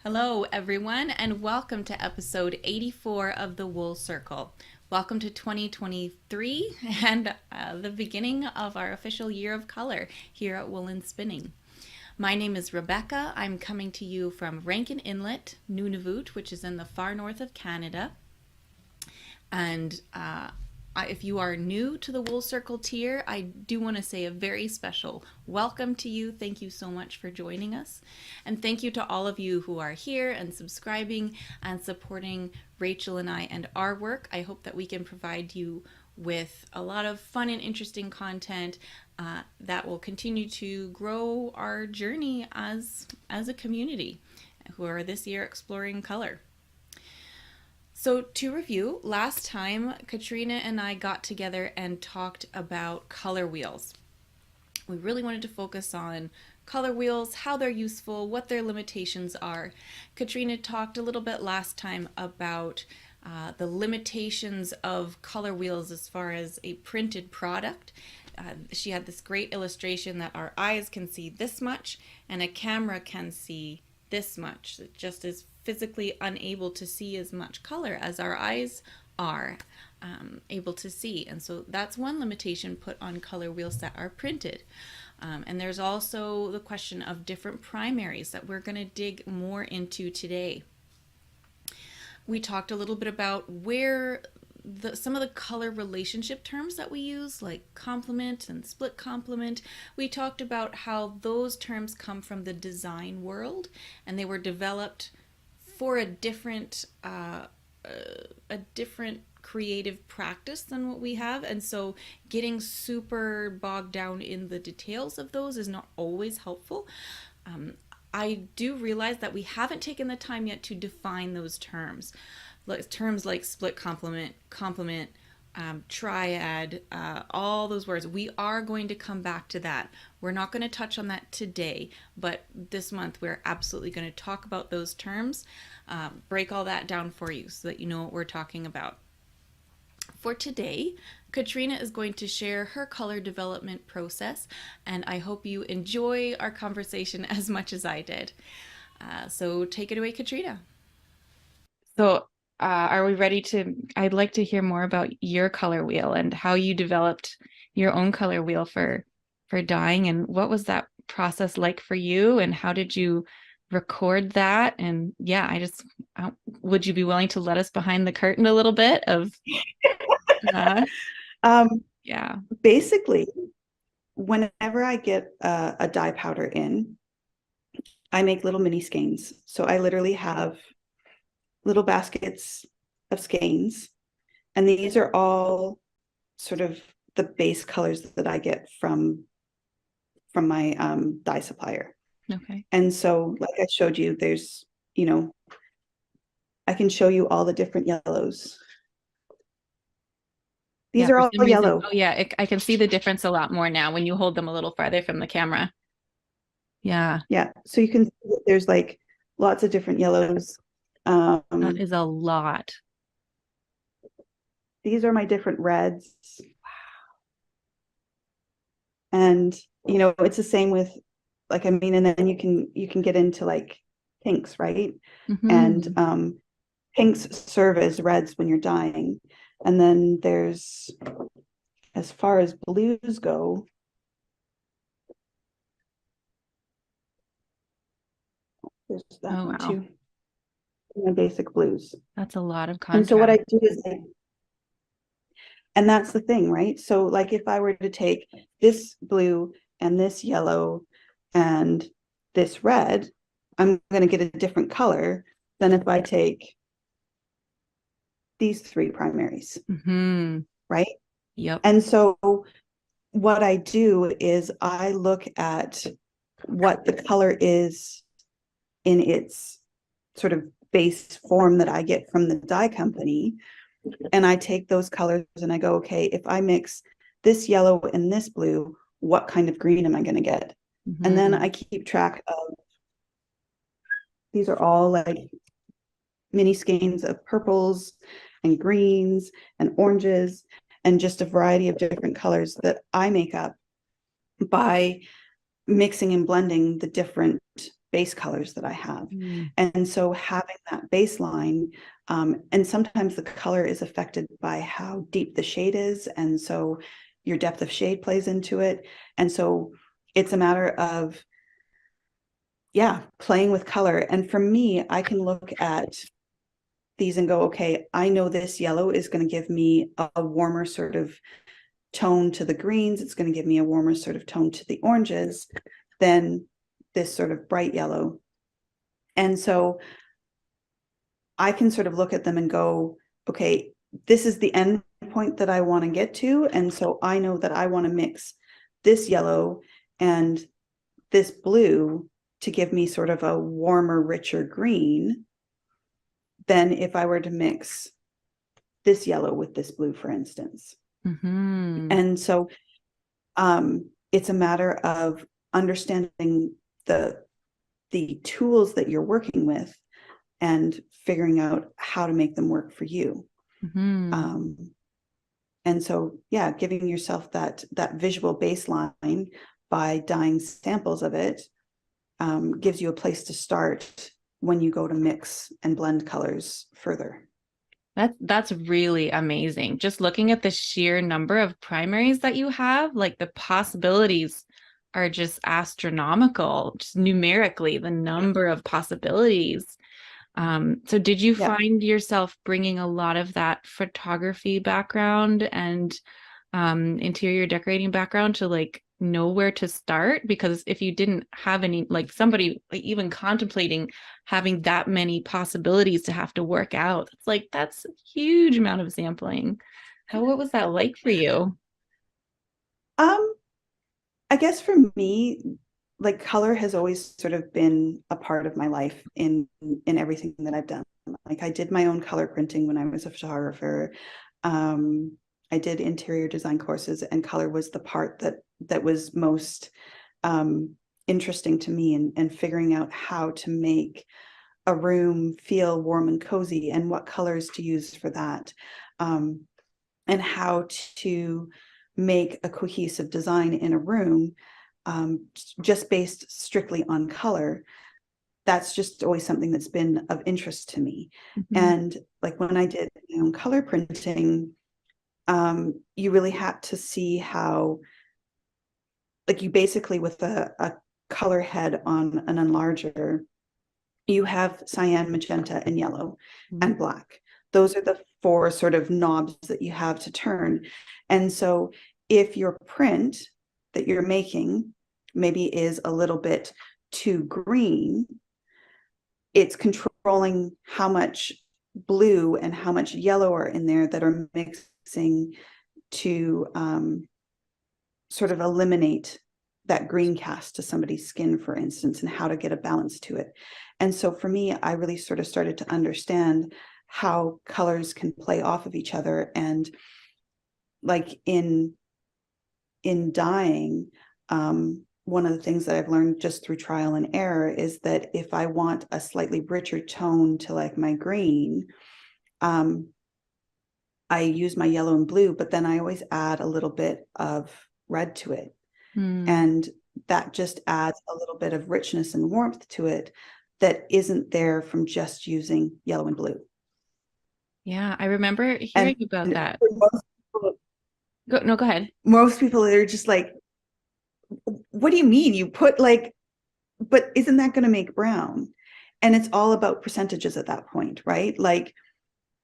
Hello, everyone, and welcome to episode 84 of the Wool Circle. Welcome to 2023 and the beginning of our official year of color here at Woolen Spinning. My name is Rebecca. I'm coming to you from Rankin Inlet, Nunavut, which is in the far north of Canada. And if you are new to the Wool Circle tier, I do want to say a very special welcome to you. Thank you so much for joining us. And thank you to all of you who are here and subscribing and supporting Rachel and I and our work. I hope that we can provide you with a lot of fun and interesting content that will continue to grow our journey as a community who are this year exploring color. So to review, last time Katrina and I got together and talked about color wheels. We really wanted to focus on color wheels, how they're useful, what their limitations are. Katrina talked a little bit last time about the limitations of color wheels as far as a printed product. She had this great illustration that our eyes can see this much and a camera can see this much. It just is physically unable to see as much color as our eyes are able to see. And so that's one limitation put on color wheels that are printed. And there's also the question of different primaries that we're going to dig more into today. We talked a little bit about where some of the color relationship terms that we use, like complement and split complement. We talked about how those terms come from the design world and they were developed for a different creative practice than what we have. And so getting super bogged down in the details of those is not always helpful. I do realize that we haven't taken the time yet to define those terms. Terms like split complement, triad, all those words. We are going to come back to that. We're not going to touch on that today, but this month we're absolutely going to talk about those terms, break all that down for you so that you know what we're talking about. For today, Katrina is going to share her color development process, and I hope you enjoy our conversation as much as I did. So take it away, Katrina. So are we ready to, I'd like to hear more about your color wheel and how you developed your own color wheel for dyeing, and what was that process like for you, and how did you record that? And yeah, would you be willing to let us behind the curtain a little bit of Um, yeah. Basically, whenever I get a dye powder in, I make little mini skeins. So I literally have little baskets of skeins, and these are all sort of the base colors that I get from my dye supplier. Okay. And so, like I showed you, there's, I can show you all the different yellows. These Yeah, are for all some reason. yellow. Oh yeah, I can see the difference a lot more now when you hold them a little farther from the camera. Yeah, Yeah. So you can see that there's like lots of different yellows. that is a lot. These are my different reds. And it's the same with, like, I mean, and then you can get into like pinks, right? And Mm-hmm. pinks serve as reds when you're dyeing. And then there's, as far as blues go, there's that Oh one wow, too, my basic blues. that's a lot of And so what I contrast. do is and that's the thing, right? So like if I were to take this blue and this yellow and this red, I'm going to get a different color than if I take these three primaries, Mm-hmm. right? Yep. And so what I do is I look at what the color is in its sort of base form that I get from the dye company. And I take those colors and I go, okay, if I mix this yellow and this blue, what kind of green am I going to get? And then Mm-hmm. I keep track of, these are all like mini skeins of purples and greens and oranges and just a variety of different colors that I make up by mixing and blending the different base colors that I have. Mm. And so having that baseline, and sometimes the color is affected by how deep the shade is. And so your depth of shade plays into it. And so it's a matter of, yeah, playing with color. And for me, I can look at these and go, okay, I know this yellow is going to give me a warmer sort of tone to the greens. It's going to give me a warmer sort of tone to the oranges than this sort of bright yellow. And so I can sort of look at them and go, okay, this is the end point that I want to get to. And so I know that I want to mix this yellow and this blue to give me sort of a warmer, richer green than if I were to mix this yellow with this blue, for instance. Mm-hmm. And so it's a matter of understanding the tools that you're working with and figuring out how to make them work for you. Mm-hmm. And so, yeah, giving yourself that visual baseline by dyeing samples of it gives you a place to start when you go to mix and blend colors further. That's really amazing. Just looking at the sheer number of primaries that you have, like the possibilities are just astronomical, just numerically, the number of possibilities. So did you Yeah. find yourself bringing a lot of that photography background and interior decorating background to like know where to start? Because if you didn't have any, like somebody like, even contemplating having that many possibilities to have to work out, it's like that's a huge amount of sampling. What was that like for you? Um, I guess for me, like color has always sort of been a part of my life in everything that I've done. Like I did my own color printing when I was a photographer. Um, I did interior design courses, and color was the part that was most interesting to me, and figuring out how to make a room feel warm and cozy and what colors to use for that, and how to make a cohesive design in a room, just based strictly on color. That's just always something that's been of interest to me. Mhm. And like when I did my own color printing, you really had to see how, like you basically with a color head on an enlarger, you have cyan, magenta, and yellow and black. Those are the four sort of knobs that you have to turn. And so if your print that you're making maybe is a little bit too green, it's controlling how much blue and how much yellow are in there that are mixing to sort of eliminate that green cast to somebody's skin, for instance, and how to get a balance to it. And so for me, I really sort of started to understand how colors can play off of each other. And like in dyeing, one of the things that I've learned just through trial and error is that if I want a slightly richer tone to like my green, I use my yellow and blue, but then I always add a little bit of red to it. Mm. And that just adds a little bit of richness and warmth to it that isn't there from just using yellow and blue. Yeah, I remember And hearing about that. most people, No, go ahead. most people are just like, what do you mean you put like, but isn't that going to make brown? And it's all about percentages at that point, right? Like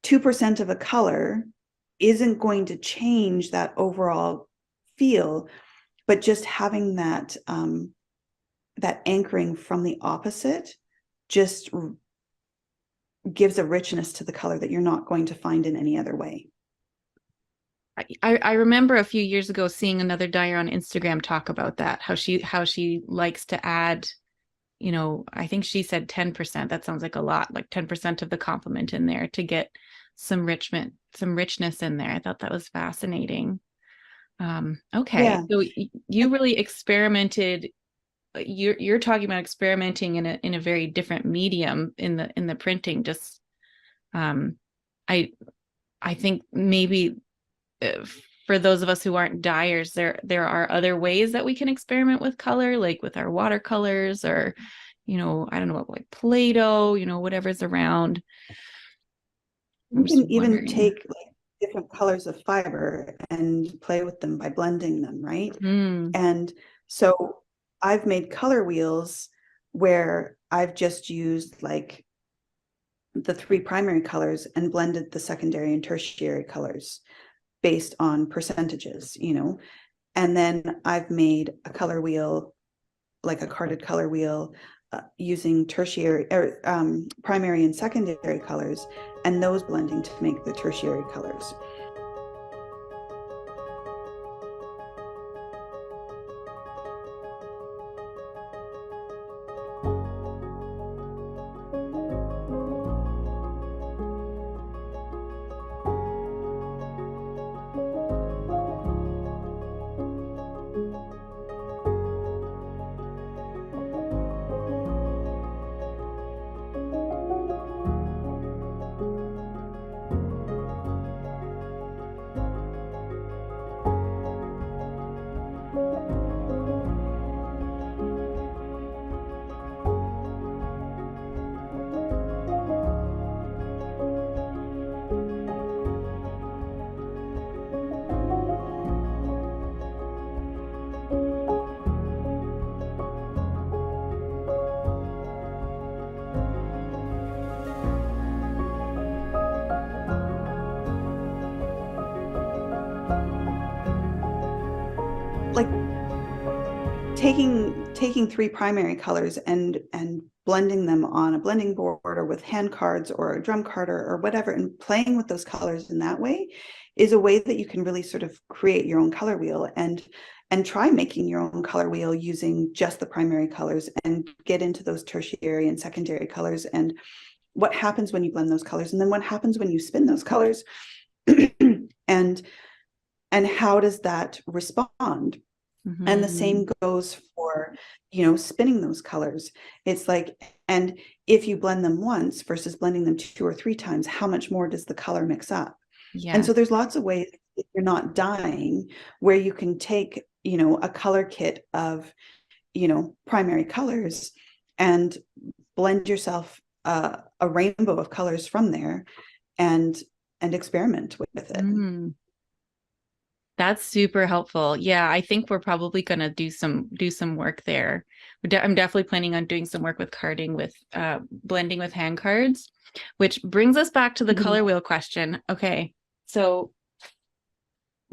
2% of a color isn't going to change that overall feel, but just having that anchoring from the opposite just gives a richness to the color that you're not going to find in any other way. I remember a few years ago seeing another dyer on Instagram talk about that, how she likes to add, I think she said 10%. That sounds like a lot, like 10% of the complement in there to get some richness in there. I thought that was fascinating. Okay. Yeah. So you really experimented. You're talking about experimenting in a very different medium in the printing. Just um, I I think maybe for those of us who aren't dyers, there are other ways that we can experiment with color, like with our watercolors or I don't know, like Play-Doh, whatever's around. I'm You just can even wondering. take like different colors of fiber and play with them by blending them, right? Hmm. And so I've made color wheels where I've just used like the three primary colors and blended the secondary and tertiary colors based on percentages, and then I've made a color wheel, like a carded color wheel, using tertiary or primary and secondary colors, and those blending to make the tertiary colors. Like taking three primary colors and blending them on a blending board or with hand cards or a drum card or whatever, and playing with those colors in that way is a way that you can really sort of create your own color wheel and try making your own color wheel using just the primary colors and get into those tertiary and secondary colors, and what happens when you blend those colors, and then what happens when you spin those colors. and and how does that respond. And the Hmm. same goes for, spinning those colors. It's like, and if you blend them once versus blending them two or three times, how much more does the color mix up? And Yes. so there's lots of ways, if you're not dying, where you can take, a color kit of, primary colors and blend yourself a rainbow of colors from there, and experiment with it. Mm. That's super helpful. Yeah, I think we're probably gonna do some work there. I'm definitely planning on doing some work with carding with blending with hand cards, which brings us back to the Mhm. color wheel question. Okay, so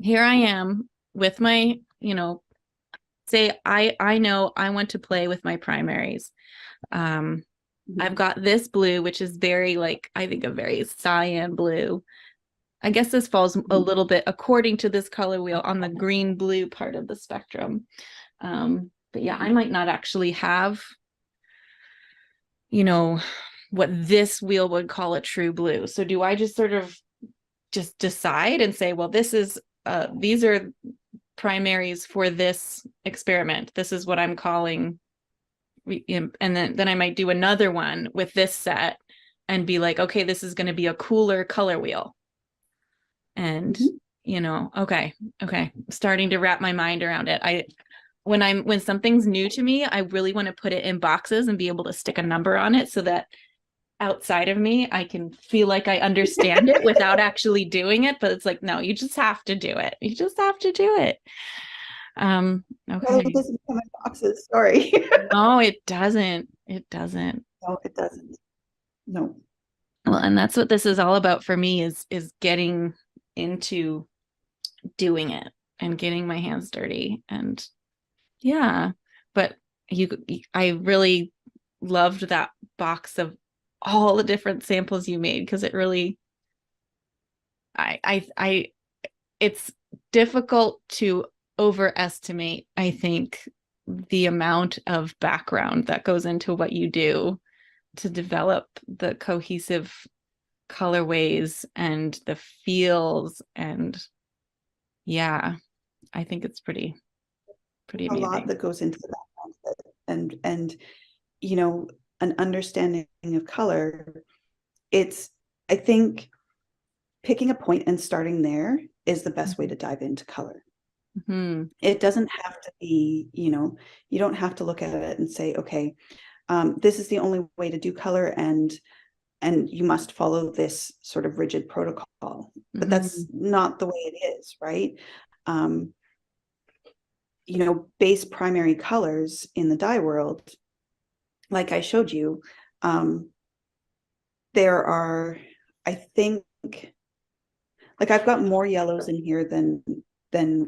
here I am with my, say I know I want to play with my primaries. Um, I've got this blue, which is very like I think a very cyan blue. I guess this falls a Mhm. little bit according to this color wheel on the green blue part of the spectrum. But yeah, I might not actually have, you know, what this wheel would call a true blue. So do I just sort of just decide and say, well, these are primaries for this experiment. This is what I'm calling, and then I might do another one with this set and be like, okay, this is going to be a cooler color wheel. And Mhm. okay, starting to wrap my mind around it. When something's new to me, I really want to put it in boxes and be able to stick a number on it so that outside of me I can feel like I understand it without actually doing it. But it's like, no, you just have to do it. You just have to do it. Well, it Okay. doesn't come in boxes. Sorry. No, it doesn't. It doesn't. No, it doesn't. No. Well, and that's what this is all about for me is getting into doing it and getting my hands dirty. And yeah, but you I really loved that box of all the different samples you made because it really I it's difficult to overestimate, I think, the amount of background that goes into what you do to develop the cohesive colorways and the feels. And yeah, I think it's pretty A lot amazing. that goes into the background of it. And you know, an understanding of color. It's, I think, picking a point and starting there is the best way to dive into color. Mm-hmm. It doesn't have to be, you don't have to look at it and say, okay, this is the only way to do color, and you must follow this sort of rigid protocol. But that's not the way it is, right? Base primary colors in the dye world, like I showed you, there are, I think, like I've got more yellows in here than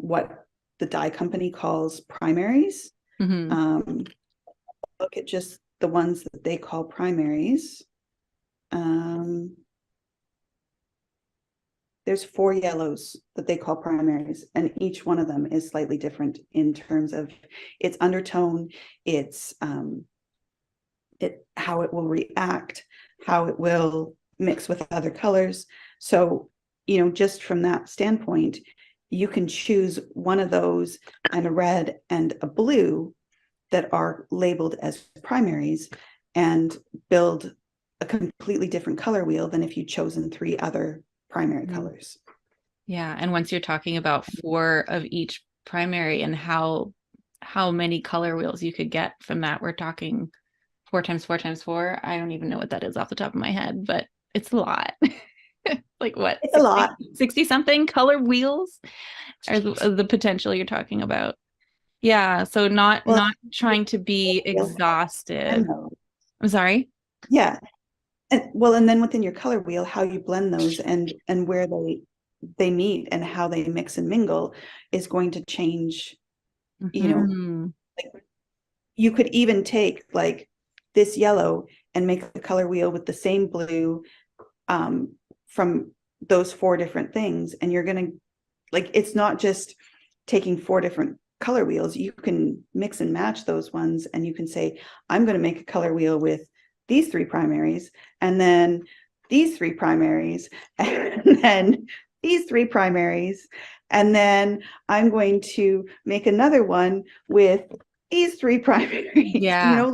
what the dye company calls primaries. Look at just the ones that they call primaries. There's 4 yellows that they call primaries, and each one of them is slightly different in terms of its undertone, its how it will react, how it will mix with other colors. So, just from that standpoint, you can choose one of those and a red and a blue that are labeled as primaries and build a completely different color wheel than if you'd chosen 3 other primary colors. Yeah. And once you're talking about 4 of each primary and how many color wheels you could get from that, we're talking 4 times 4 times 4. I don't even know what that is off the top of my head, but it's a lot. Like what? It's a lot. 60 something color wheels are the potential you're talking about. Yeah. So not trying to be exhaustive. I'm sorry. Yeah. And then within your color wheel, how you blend those and where they meet and how they mix and mingle is going to change. Like you could even take like this yellow and make a color wheel with the same blue from those 4 different things, and you're gonna, like, it's not just taking 4 different color wheels. You can mix and match those ones, and you can say, I'm going to make a color wheel with these 3 primaries, and then these 3 primaries, and then these 3 primaries, and then I'm going to make another one with these 3 primaries. Yeah.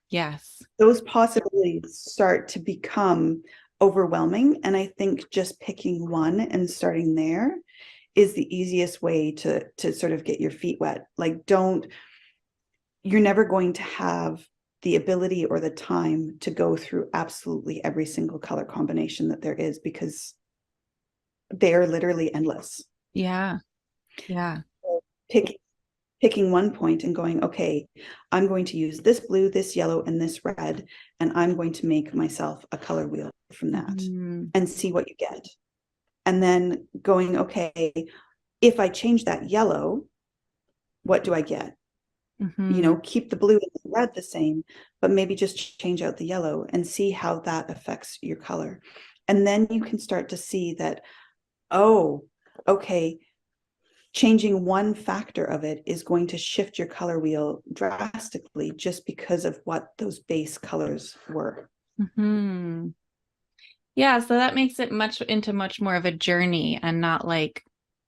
Yes, those possibilities start to become overwhelming, and I think just picking one and starting there is the easiest way to sort of get your feet wet. Like, you're never going to have the ability or the time to go through absolutely every single color combination that there is, because they are literally endless. Yeah. So picking one point and going, okay, I'm going to use this blue, this yellow, and this red, and I'm going to make myself a color wheel from that and see what you get. And then going, okay, if I change that yellow, what do I get? Keep the blue and the red the same, but maybe just change out the yellow and see how that affects your color. And then you can start to see that, oh, okay, changing one factor of it is going to shift your color wheel drastically just because of what those base colors were. Yeah, so that makes it much more of a journey and not like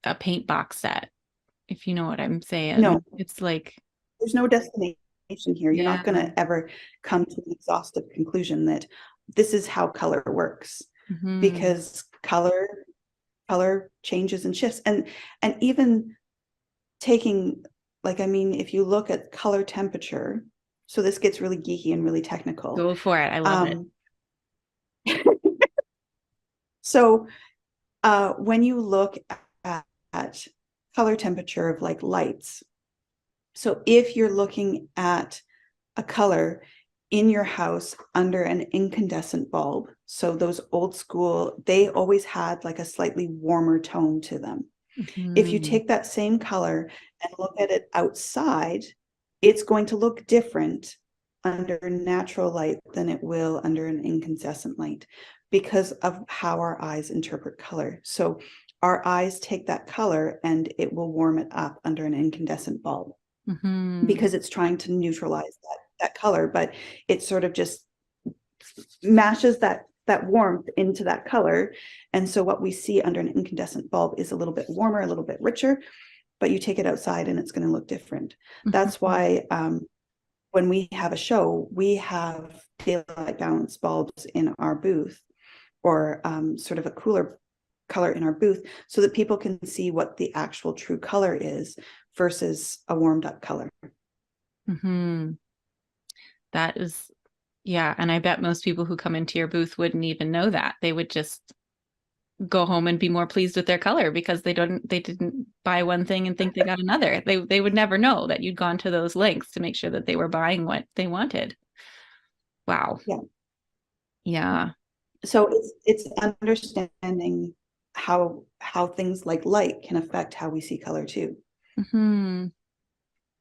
a paint box set, if you know what I'm saying. No, it's like there's no destination here. You're not going to ever come to an exhaustive conclusion that this is how color works, because color changes and shifts. And even taking, like, I mean, if you look at color temperature, so this gets really geeky and really technical. Go for it. I love it. So when you look at color temperature of like lights, so if you're looking at a color in your house under an incandescent bulb, so those old school, they always had like a slightly warmer tone to them. If you take that same color and look at it outside, it's going to look different under natural light than it will under an incandescent light, because of how our eyes interpret color. So our eyes take that color and it will warm it up under an incandescent bulb, because it's trying to neutralize that color, but it sort of just mashes that warmth into that color. And so what we see under an incandescent bulb is a little bit warmer, a little bit richer, but you take it outside and it's going to look different. That's why when we have a show, we have daylight balance bulbs in our booth, or sort of a cooler color in our booth, so that people can see what the actual true color is versus a warmed up color. That is, yeah. And I bet most people who come into your booth wouldn't even know that. They would just go home and be more pleased with their color because they didn't buy one thing and think they got another. They would never know that you'd gone to those lengths to make sure that they were buying what they wanted. Wow. Yeah. Yeah. So it's understanding how things like light can affect how we see color too. Hmm.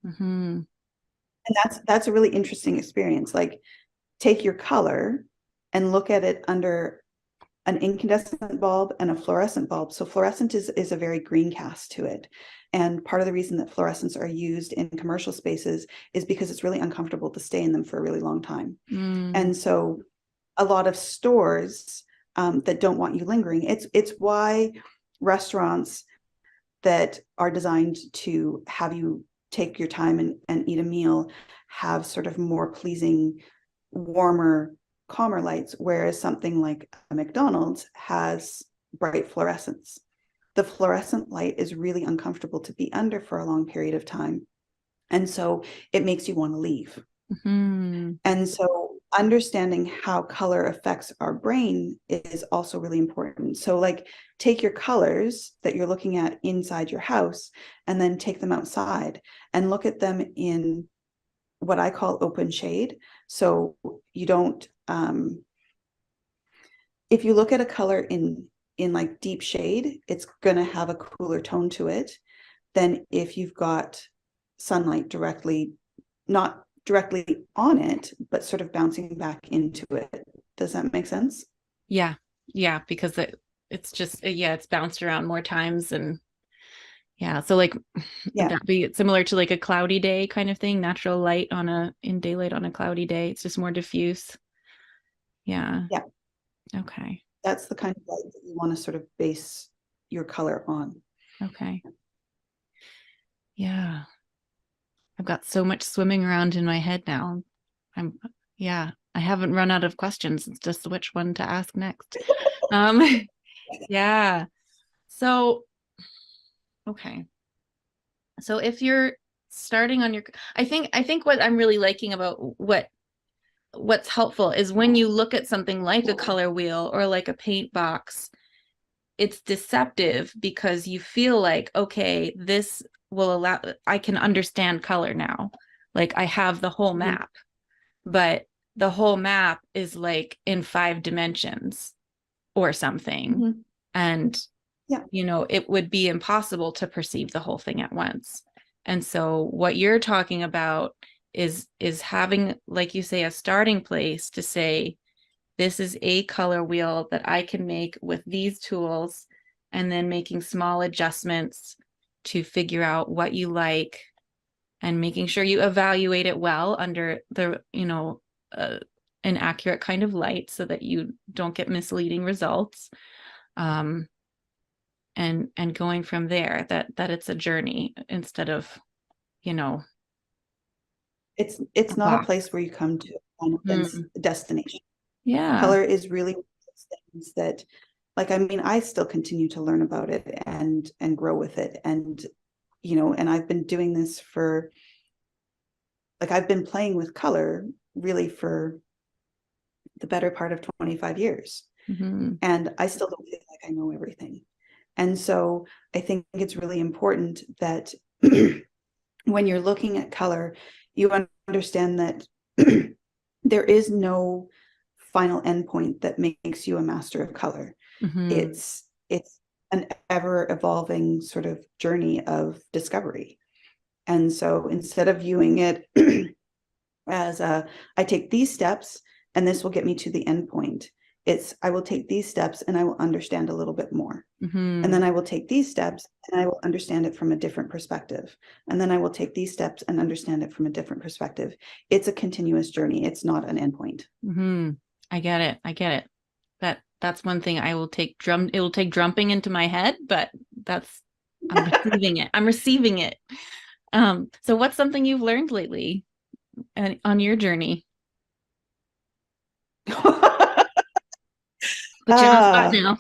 Hmm. And that's a really interesting experience. Like take your color and look at it under an incandescent bulb and a fluorescent bulb. So fluorescent is a very green cast to it. And part of the reason that fluorescents are used in commercial spaces is because it's really uncomfortable to stay in them for a really long time. Mm. And so a lot of stores that don't want you lingering, it's why restaurants that are designed to have you take your time and eat a meal have sort of more pleasing, warmer, calmer lights, whereas something like a McDonald's has bright fluorescence. The fluorescent light is really uncomfortable to be under for a long period of time. And so it makes you want to leave. Hmm. And so understanding how color affects our brain is also really important. So like take your colors that you're looking at inside your house and then take them outside and look at them in what I call open shade. So you don't if you look at a color in like deep shade, it's going to have a cooler tone to it than if you've got sunlight directly, not directly on it, but sort of bouncing back into it. Does that make sense? Yeah. Yeah. Because it's just, yeah, it's bounced around more times. And yeah. So like, would Yeah. that be similar to like a cloudy day kind of thing? Natural light in daylight on a cloudy day. It's just more diffuse. Yeah. Yeah. Okay. That's the kind of light that you want to sort of base your color on. Okay. Yeah. I've got so much swimming around in my head now. I'm, yeah, I haven't run out of questions. It's just which one to ask next. Um, yeah. So, okay. So if you're starting on your, I think what I'm really liking about what's helpful is when you look at something like a color wheel or like a paint box, it's deceptive because you feel like, okay, this will allow, I can understand color now. Like I have the whole Mhm. map, but the whole map is like in 5 dimensions or something. Mhm. And, Yeah. it would be impossible to perceive the whole thing at once. And so what you're talking about is having, like you say, a starting place to say, this is a color wheel that I can make with these tools, and then making small adjustments to figure out what you like and making sure you evaluate it well under uh, an accurate kind of light so that you don't get misleading results. Um, and going from there, that it's a journey instead of, you know, a It's not a box. place where you come to a final Mm. destination. Yeah. Color is really one of those things that, like, I mean, I still continue to learn about it and grow with it. And, and I've been doing this for, like, I've been playing with color really for the better part of 25 years. Hmm. And I still don't feel like I know everything. And so I think it's really important that when you're looking at color, you understand that there is no final endpoint that makes you a master of color. Hmm. It's an ever evolving sort of journey of discovery. And so instead of viewing it as I take these steps and this will get me to the end point, it's I will take these steps and I will understand a little bit more. And Hmm. then I will take these steps and I will understand it from a different perspective. And then I will take these steps and understand it from a different perspective. It's a continuous journey. It's not an endpoint. Hmm. I get it. I get it. That's one thing I will take it will take drumping into my head, but that's I'm receiving it. I'm receiving it. So what's something you've learned lately on your journey? Put you on the spot Ah, now.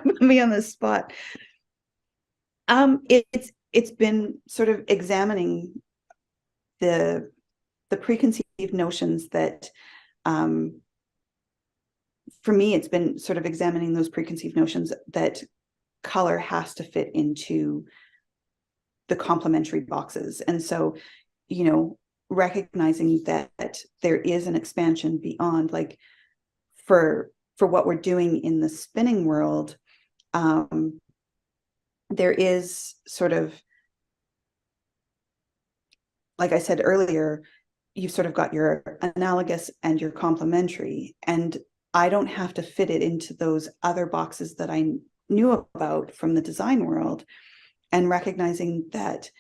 put me on the spot. It's been sort of examining the the preconceived notions that, for me, it's been sort of examining those preconceived notions that color has to fit into the complementary boxes. And so, recognizing that there is an expansion beyond, like, for what we're doing in the spinning world, there is sort of, like I said earlier, you've sort of got your analogous and your complementary, and I don't have to fit it into those other boxes that I knew about from the design world, and recognizing that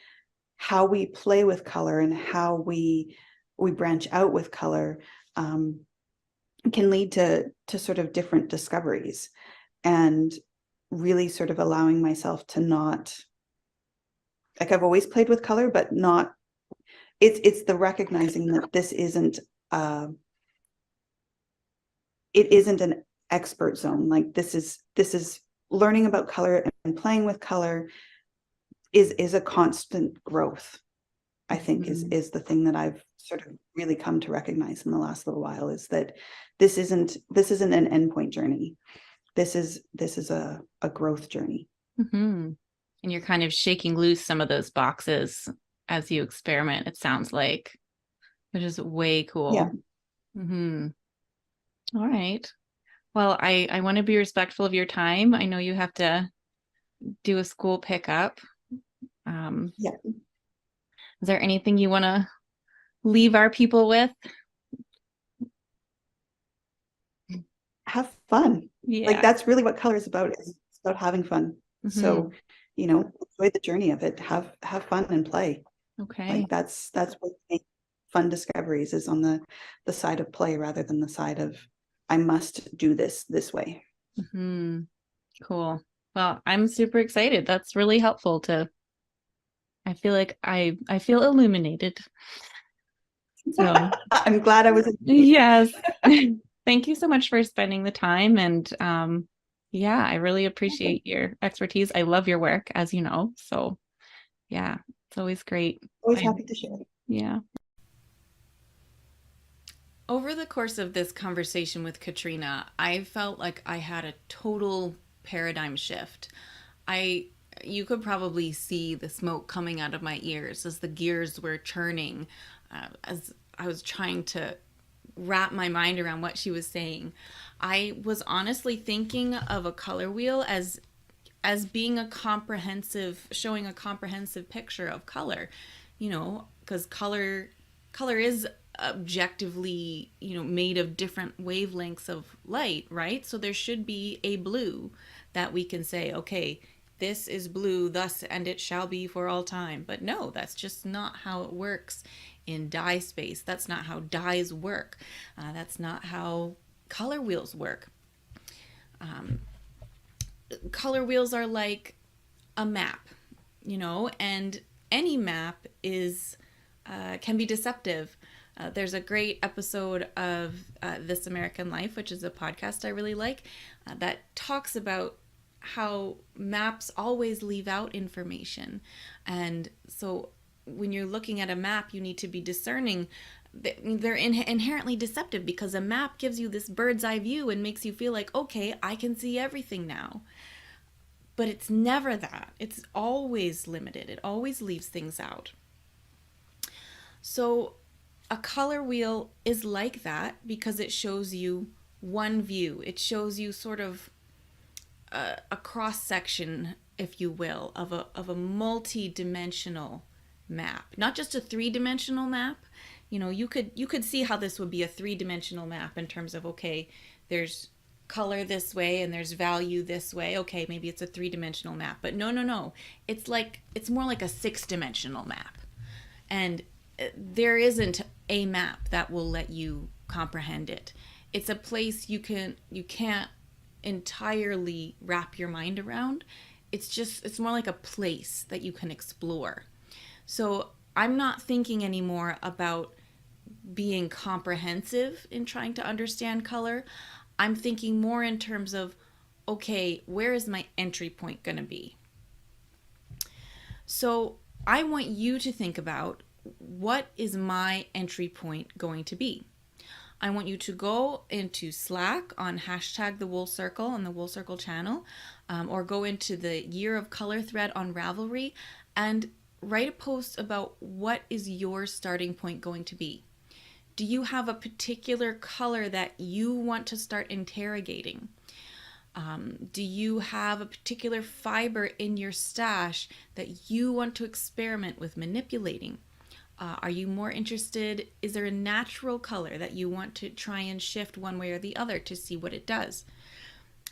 how we play with color and how we branch out with color, can lead to sort of different discoveries, and really sort of allowing myself to not, like, I've always played with color, but not, it's the recognizing that this isn't, it isn't an expert zone. Like, this is learning about color and playing with color is a constant growth, I think, is the thing that I've sort of really come to recognize in the last little while, is that this isn't an endpoint journey. This is a growth journey. Mm-hmm. And you're kind of shaking loose some of those boxes as you experiment, it sounds like, which is way cool. Yeah. Mm-hmm. All right. Well, I want to be respectful of your time. I know you have to do a school pickup. Yeah. Is there anything you want to leave our people with? Have fun. Yeah. Like, that's really what color is about. It's about having fun. Mm-hmm. So, enjoy the journey of it. Have fun and play. Okay. Like, that's what makes fun discoveries, is on the side of play rather than the side of, I must do this way. Mm-hmm. Cool. Well, I'm super excited. That's really helpful I feel like I feel illuminated. So I'm glad I was. Yes. Thank you so much for spending the time. And yeah, I really appreciate your expertise. I love your work, as you know. So yeah, it's always great. Always happy to share. Yeah. Over the course of this conversation with Katrina, I felt like I had a total paradigm shift. You could probably see the smoke coming out of my ears as the gears were churning, as I was trying to wrap my mind around what she was saying. I was honestly thinking of a color wheel as being showing a comprehensive picture of color, because color is objectively, made of different wavelengths of light, right? So there should be a blue that we can say, okay, this is blue, thus and it shall be for all time. But no, that's just not how it works in dye space. That's not how dyes work. That's not how color wheels work. Color wheels are like a map, and any map can be deceptive. There's a great episode of This American Life, which is a podcast I really like, that talks about how maps always leave out information. And so when you're looking at a map, you need to be discerning. They're inherently deceptive because a map gives you this bird's eye view and makes you feel like, okay, I can see everything now. But it's never that. It's always limited. It always leaves things out. So a color wheel is like that because it shows you one view. It shows you sort of a cross section, if you will, of a multi-dimensional map, not just a three-dimensional map. You could see how this would be a three-dimensional map in terms of, okay, there's color this way and there's value this way. Okay, maybe it's a three-dimensional map, but no. It's more like a six-dimensional map, and there isn't a map that will let you comprehend it. It's a place you can't entirely wrap your mind around. It's more like a place that you can explore. So I'm not thinking anymore about being comprehensive in trying to understand color. I'm thinking more in terms of, okay, where is my entry point going to be? So I want you to think about what is my entry point going to be? I want you to go into Slack on hashtag the Wool Circle on the Wool Circle channel, or go into the Year of Color thread on Ravelry and write a post about what is your starting point going to be. Do you have a particular color that you want to start interrogating? Do you have a particular fiber in your stash that you want to experiment with manipulating? Are you more interested? Is there a natural color that you want to try and shift one way or the other to see what it does?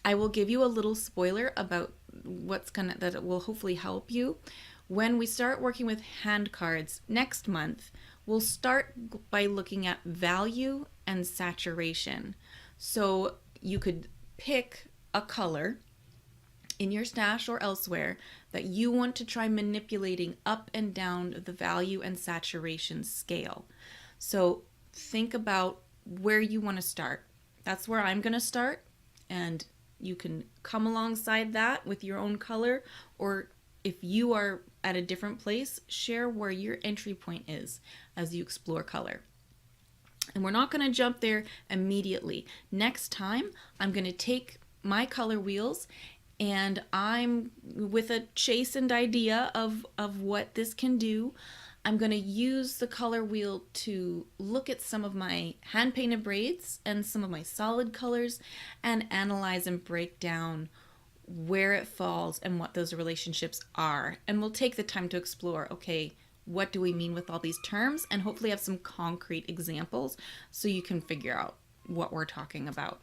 I will give you a little spoiler about that it will hopefully help you. When we start working with hand cards next month, we'll start by looking at value and saturation. So you could pick a color in your stash or elsewhere that you want to try manipulating up and down the value and saturation scale. So think about where you want to start. That's where I'm going to start, and you can come alongside that with your own color, or if you are at a different place, share where your entry point is as you explore color. And we're not going to jump there immediately. Next time, I'm going to take my color wheels, and I'm with a chastened idea of what this can do. I'm going to use the color wheel to look at some of my hand painted braids and some of my solid colors and analyze and break down where it falls and what those relationships are. And we'll take the time to explore, okay, what do we mean with all these terms, and hopefully have some concrete examples so you can figure out what we're talking about.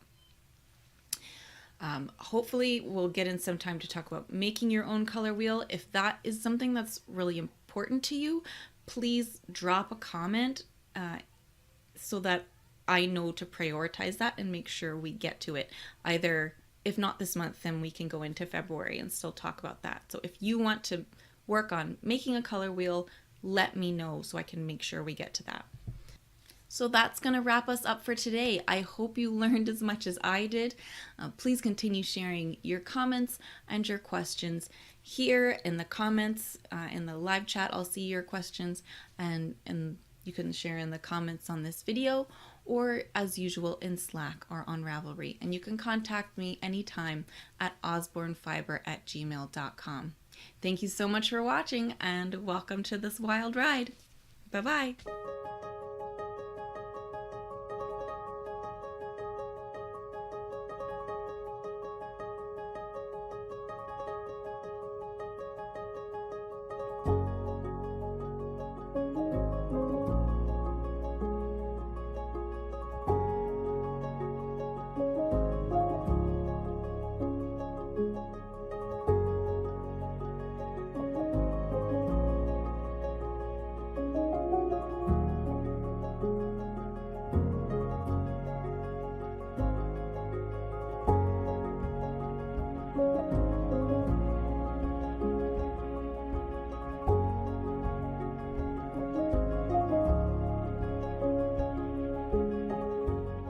Hopefully we'll get in some time to talk about making your own color wheel. If that is something that's really important to you, please drop a comment so that I know to prioritize that and make sure we get to it. Either, if not this month, then we can go into February and still talk about that. So if you want to work on making a color wheel, let me know so I can make sure we get to that. So that's going to wrap us up for today. I hope you learned as much as I did. Please continue sharing your comments and your questions here in the comments, in the live chat. I'll see your questions, and you can share in the comments on this video, or as usual in Slack or on Ravelry. And you can contact me anytime at osbornefiber@gmail.com. Thank you so much for watching, and welcome to this wild ride. Bye-bye.